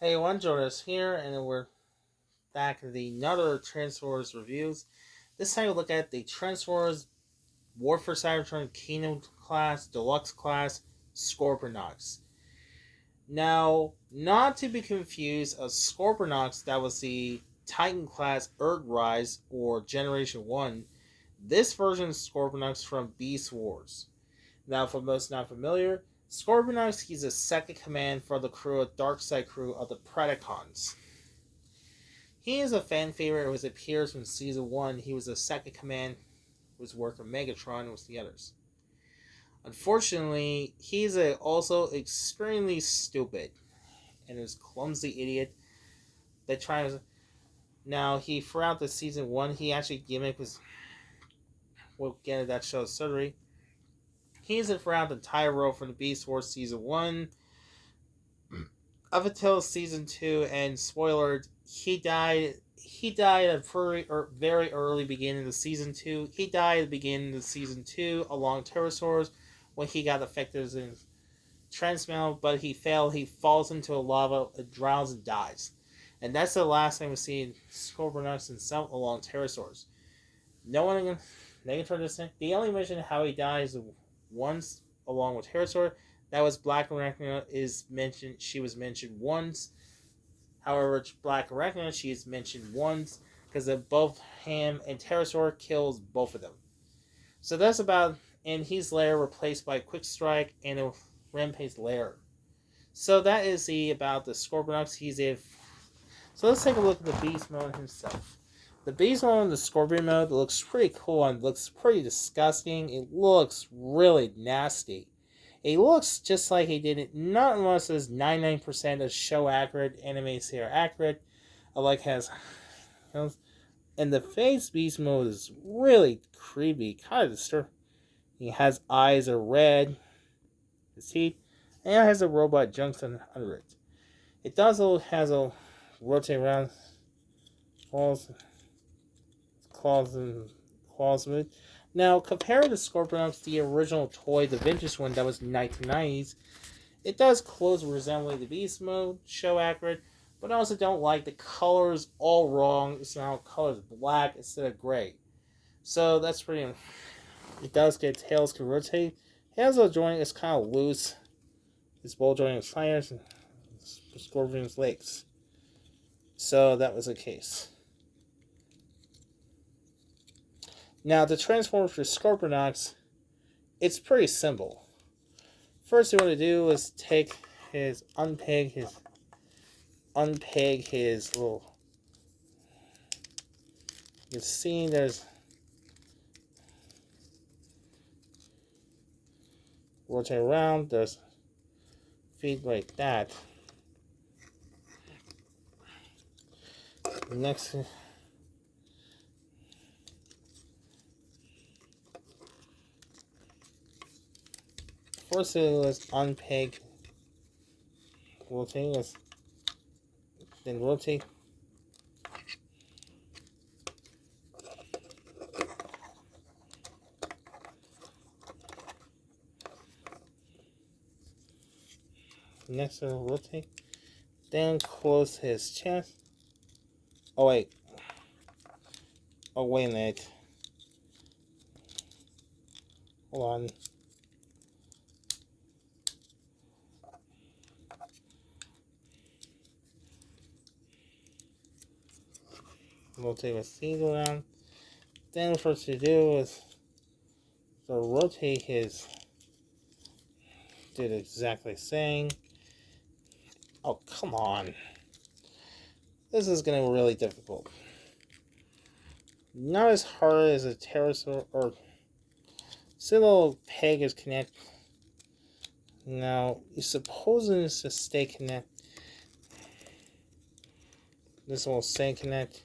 Hey, one Jonas here, and we're back in the another Transformers reviews. This time we look at the Transformers War for Cybertron Kingdom class, Deluxe class, Scorponok. Now, not to be confused, a Scorponok that was the Titan class Earthrise or Generation 1. This version of Scorponok from Beast Wars. Now, for most not familiar, Scorponok he's a second command for the crew of Darkseid crew of the Predacons. He is a fan favorite who appears from season 1. He was a second command, was working with Megatron with the others. Unfortunately, he's also extremely stupid and is clumsy idiot that tries. Now he throughout the season 1 he actually gimmick was we'll get into that show surgery. He's throughout the entire role from the Beast Wars season 1 up until season 2, and spoiler, he died at a very early beginning of season 2. He died at the beginning of season 2 along Pterosaurs when he got affected in transmetal, but he failed. He falls into a lava, drowns, and dies. And that's the last time we see Scorponok himself along Pterosaurs. No one can try to say. They only mention how he dies once along with Pterosaur. That was Black Arachnia is mentioned. She was mentioned once. However, Black Arachnia she is mentioned once because of both him and Pterosaur kills both of them. So that's about, and he's lair replaced by Quick Strike and a Rampage lair. So that is about the Scorponok. So let's take a look at the Beast mode himself. The Beast mode and the Scorpion mode looks pretty cool and looks pretty disgusting. It looks really nasty. It looks just like he did it, not unless it's 99% of show accurate, anime here accurate. Like has, and the face beast mode is really creepy, kind of disturbing. He has eyes are red, his teeth, and it has a robot junction under it. It does has a rotate around, claws with. Now, compared to Scorponok, the original toy, the vintage one that was in the 1990s, it does close resembling the Beast mode, show accurate, but I also don't like the colors all wrong. It's now colors black instead of gray. So that's pretty. It does get tails can rotate. Has a joint is kind of loose. His ball joint is fires and Scorpion's legs. So that was the case. Now, to transform for Scorponok, it's pretty simple. First, you want to do is take his unpeg his little. You can see there's rotate around. There's feet like that. Next. First it was unpeg, rotate, then rotate. Next one rotate. Then close his chest. Oh wait. Oh wait a minute. Hold on. Rotate his feet around. Then first to do is to rotate his. Did exactly the same. Oh come on! This is gonna be really difficult. Not as hard as a pterosaur or little peg is connect. Now you're supposed to stay connect. This will stay connect.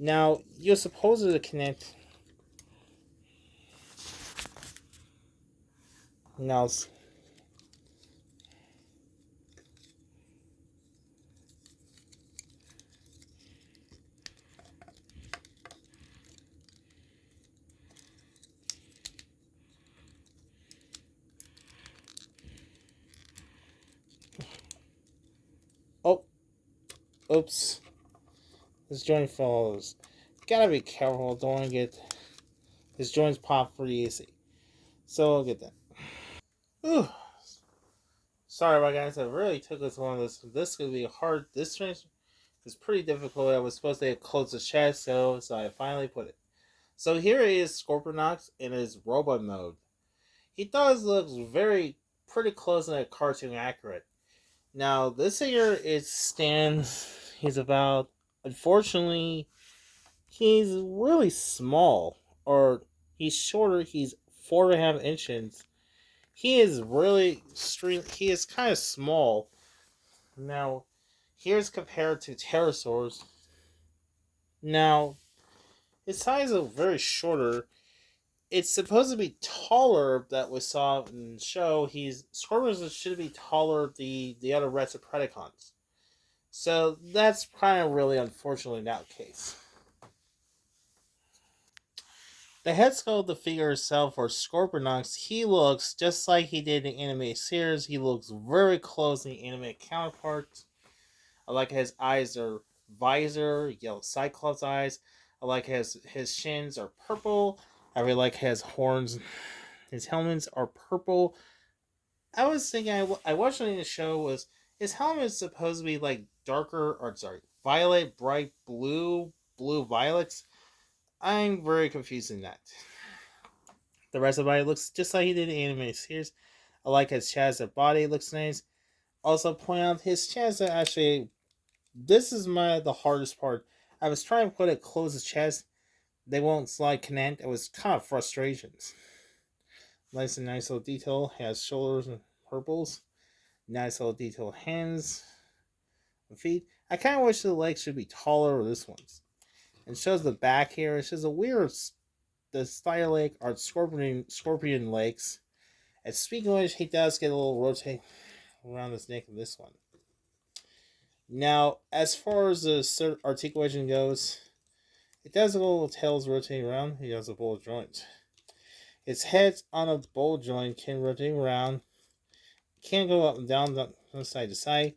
Now you're supposed to connect. Now. Oh, Oops. His joint falls. Gotta be careful. Don't want to get his joints pop pretty easy. So I'll get that. Whew. Sorry about guys. I really took this one. This could be hard. This transfer is pretty difficult. I was supposed to close the chest, so I finally put it. So here is Scorponok in his robot mode. He does look very pretty close and cartoon accurate. Now this here is stands. He's about. Unfortunately, he's really small, or he's shorter. He's 4.5 inches. He is really stream. He is kind of small. Now, here's compared to pterosaurs. Now, his size is very shorter. It's supposed to be taller that we saw in the show. He's Scorpions should be taller the other rest of Predacons. So that's kind of really unfortunately not the case. The head sculpt of the figure itself for Scorponok, he looks just like he did in the anime series. He looks very close to the anime counterpart. I like his eyes are visor, yellow cyclops eyes. I like his shins are purple. I really like his horns. His helmets are purple. I was thinking I watched in the show was his helmet is supposed to be like darker or sorry violet, bright blue, blue violets. I'm very confused in that. The rest of the body looks just like he did in the anime series. I like his chest and body looks nice. Also point out his chest actually this is the hardest part. I was trying to put it close his chest. They won't slide connect. It was kind of frustrations. Nice and nice little detail. Has shoulders and purples. Nice little detail hands and feet. I kind of wish the legs should be taller than this one's. And shows the back here. It shows a weird the style leg are scorpion legs. And speaking of which, he does get a little rotate around his neck of this one. Now, as far as the articulation goes, it does a little tails rotating around. He has a ball joint. Its head on a ball joint can rotate around. Can go up and down from side to side.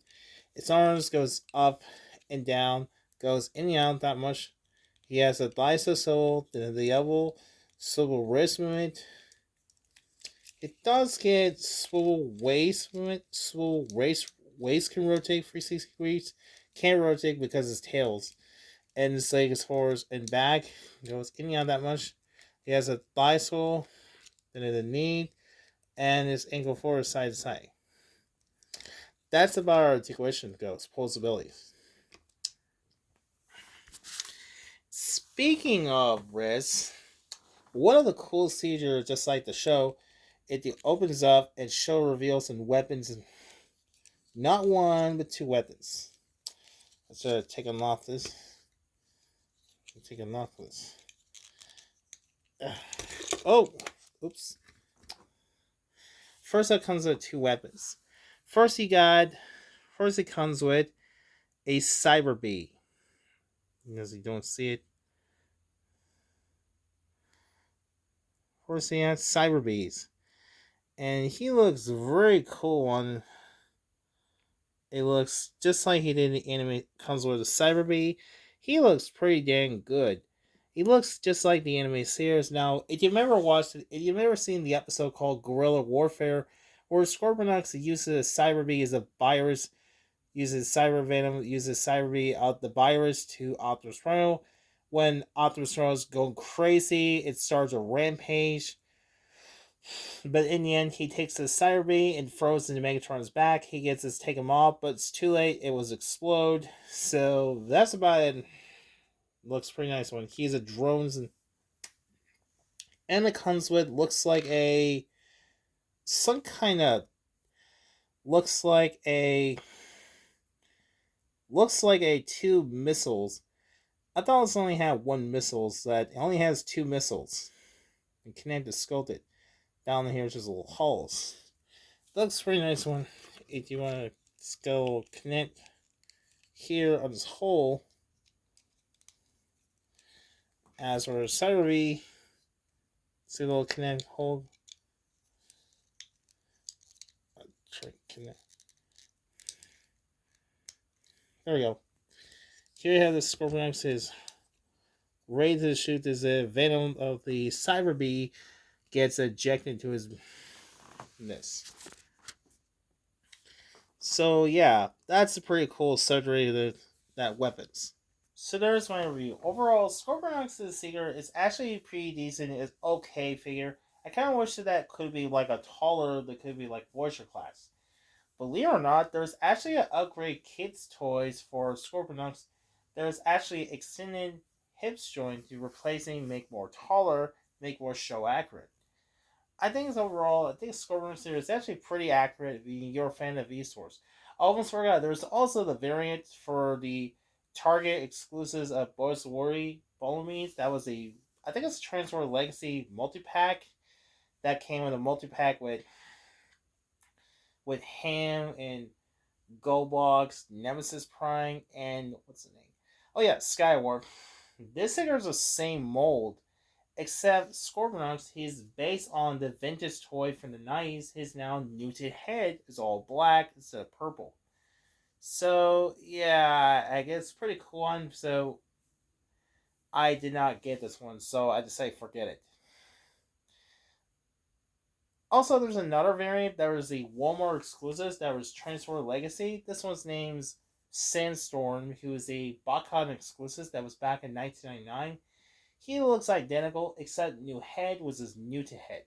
Its arms goes up and down, goes in and out that much. He has a bicycle, the elbow, swivel wrist movement. It does get swivel waist movement. Swivel waist can rotate 360 degrees. Can't rotate because his tails. And his leg as far as and back goes in and out that much. He has a thigh swivel, then the knee, and his ankle forward side to side. That's about our articulation goes, possibilities. Speaking of wrists, one of the coolest features, just like the show, it opens up and show reveals some weapons, and not one but two weapons. Let's take a look this. Take a look this. Oh, oops. First, it comes with two weapons. First, it comes with a cyber bee. As you don't see it. First, he has cyber bees, and he looks very cool on. It looks just like he did in the anime. Comes with a cyber bee. He looks pretty dang good. He looks just like the anime series. Now, if you've ever seen the episode called Guerrilla Warfare, where Scorponok uses a cyber bee as a virus, uses cyber venom, uses cyber bee out the virus to Optimus Prime. When Optimus Prime is going crazy, it starts a rampage. But in the end, he takes the cyber bee and throws it into Megatron's back. He gets to take him off, but it's too late. It was explode. So that's about it. Looks pretty nice when he's a drones and it comes with some kind of looks like a two missiles. I thought it only had one missiles. That it only has two missiles. And connect to sculpt it. Down here is just little holes. Looks pretty nice one. If you want to go connect here on this hole, as for cyber bee, see a little connect hole. Try connect. There we go. Here you have the Scorponok is ready to shoot as the venom of the Cyber Bee gets ejected into his nest. So yeah, that's a pretty cool surgery that weapons. So there's my review. Overall, Scorponok's figure is actually pretty decent. It's okay figure. I kind of wish that could be like a taller, that could be like Voyager class. Believe it or not, there's actually an upgrade kids toys for Scorponok's. There's actually extended hips joint to replacing, make more taller, make more show accurate. I think overall, I think Scorpion series is actually pretty accurate if you're a fan of Vsauce. I almost forgot, there's also the variant for the Target exclusives of Boys Worry Bolomies. That was I think it's a Transformer Legacy multi-pack that came in a multi-pack with Ham and Goldbox, Nemesis Prime, and what's the name? Oh yeah, Skyward. This figure is the same mold, except Scorponok, he's based on the vintage toy from the 90s. His now neutered head is all black instead of purple. So, yeah, I guess it's pretty cool one. So, I did not get this one, so I just say forget it. Also, there's another variant. There was the Walmart exclusives that was Transformer Legacy. This one's name's Sandstorm, who is a Botcon exclusive that was back in 1999. He looks identical, except new head was his new to head.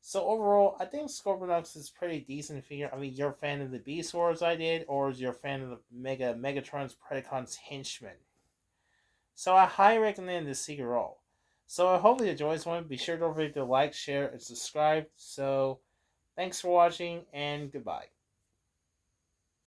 So overall, I think Scorponok is pretty decent figure. I mean, you're a fan of the Beast Wars I did, or is you a fan of the Megatron's Predacons Henchman? So I highly recommend this figure all. So I hope you enjoyed this one. Be sure to like, share, and subscribe. So thanks for watching, and goodbye.